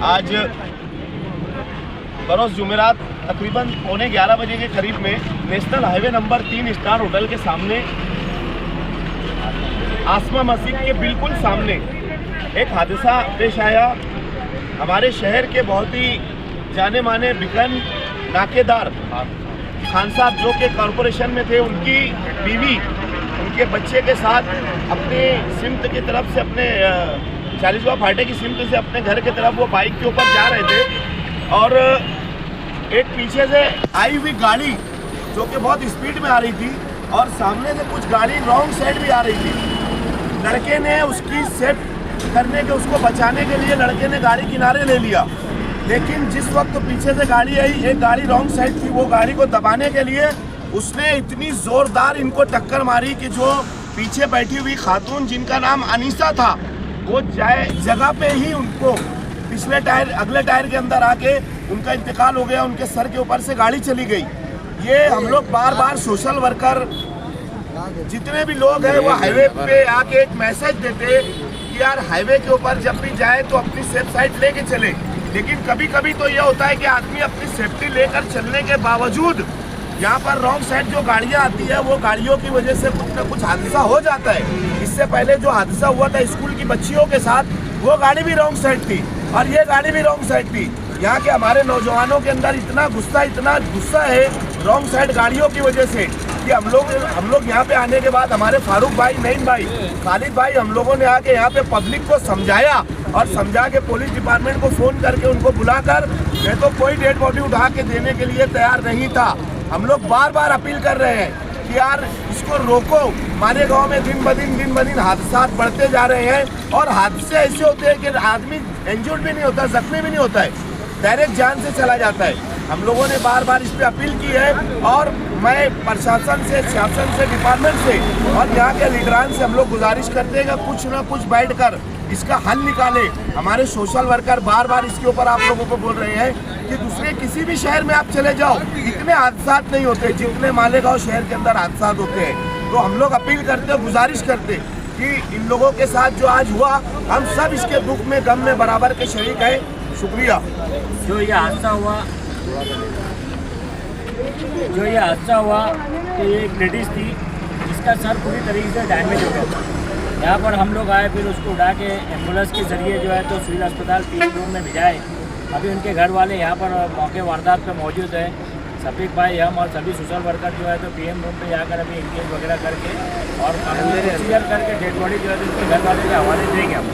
आज बरोज़ जुमेरात तकरीबन 11:15 बजे के करीब में national highway number 3 star hotel के सामने आसमा मस्जिद के बिल्कुल सामने एक हादसा पेश आया। हमारे शहर के बहुत ही जाने माने बिकन नाकेदार खान साहब जो कि कॉरपोरेशन में थे, उनकी बीवी उनके बच्चे के साथ अपने सिमत की तरफ से अपने 40वां फाटे की सिमत से अपने घर की तरफ वो बाइक के ऊपर जा रहे थे और एक पीछे से आई हुई गाड़ी जो कि बहुत स्पीड में आ रही थी और सामने से कुछ गाड़ी रॉन्ग साइड भी आ रही थी। लड़के ने उसकी सेफ करने के उसको बचाने के लिए लड़के ने गाड़ी किनारे ले लिया, लेकिन जिस वक्त पीछे से गाड़ी आई, एक गाड़ी रॉन्ग साइड थी, वो गाड़ी को दबाने के लिए उसने इतनी ज़ोरदार इनको टक्कर मारी कि जो पीछे बैठी हुई खातून जिनका नाम अनीसा था, वो जगह पे ही उनको पिछले टायर अगले टायर के अंदर आके उनका इंतकाल हो गया। उनके सर के ऊपर से गाड़ी चली गई। ये हम लोग बार बार सोशल वर्कर जितने भी लोग हैं वो हाईवे पे आके एक मैसेज देते कि यार हाईवे के ऊपर जब भी जाए तो अपनी सेफ साइड लेके चले, लेकिन कभी कभी तो ये होता है कि आदमी अपनी सेफ्टी लेकर चलने के बावजूद यहाँ पर रॉन्ग साइड जो गाड़ियाँ आती है वो गाड़ियों की वजह से कुछ न कुछ हादसा हो जाता है। इससे पहले जो हादसा हुआ था स्कूल की बच्चियों के साथ, वो गाड़ी भी रॉन्ग साइड थी और ये गाड़ी भी रॉन्ग साइड थी। यहाँ के हमारे नौजवानों के अंदर इतना गुस्सा है रॉन्ग साइड गाड़ियों की वजह से कि हम लोग यहाँ पे आने के बाद हमारे फारूक भाई, नईम भाई, खालिद भाई, हम लोगों ने आके यहाँ पे पब्लिक को समझाया और समझा के पुलिस डिपार्टमेंट को फ़ोन करके उनको बुलाकर, मैं तो कोई डेड बॉडी उठा के देने के लिए तैयार नहीं था। हम लोग बार बार अपील कर रहे हैं कि यार इसको रोको। मालेगांव में दिन ब दिन हादसा बढ़ते जा रहे हैं और हादसे ऐसे होते हैं कि आदमी इंजर्ड भी नहीं होता, जख्मी भी नहीं होता है, डायरेक्ट जान से चला जाता है। हम लोगों ने बार बार इस पे अपील की है और मैं प्रशासन से, शासन से, डिपार्टमेंट से और यहाँ के लीडरान से हम लोग गुजारिश करते हैं कि कुछ ना कुछ बैठकर इसका हल निकाले। हमारे सोशल वर्कर बार बार इसके ऊपर आप लोगों को बोल रहे हैं कि दूसरे किसी भी शहर में आप चले जाओ, इतने हादसा नहीं होते जितने मालेगांव शहर के अंदर हादसा होते हैं। तो हम लोग अपील करते, गुजारिश करते कि इन लोगों के साथ जो आज हुआ, हम सब इसके दुख में गम में बराबर के शरीक हैं। शुक्रिया। जो ये हादसा हुआ तो ये एक लेडीज़ थी जिसका सर पूरी तरीके से डैमेज हो गया था। यहाँ पर हम लोग आए, फिर उसको उठा के एम्बुलेंस के ज़रिए जो है तो सिविल अस्पताल PM रूम में भिजाए। अभी उनके घर वाले यहाँ पर मौके वारदात पर मौजूद है। सफीक भाई, हम और सभी सोशल वर्कर जो है तो PM रूम पे जाकर अभी इंक्वायरी वगैरह करके और प्रोसीजर करके डेड बॉडी जो है तो उनके घर वाले के हवाले देंगे हम।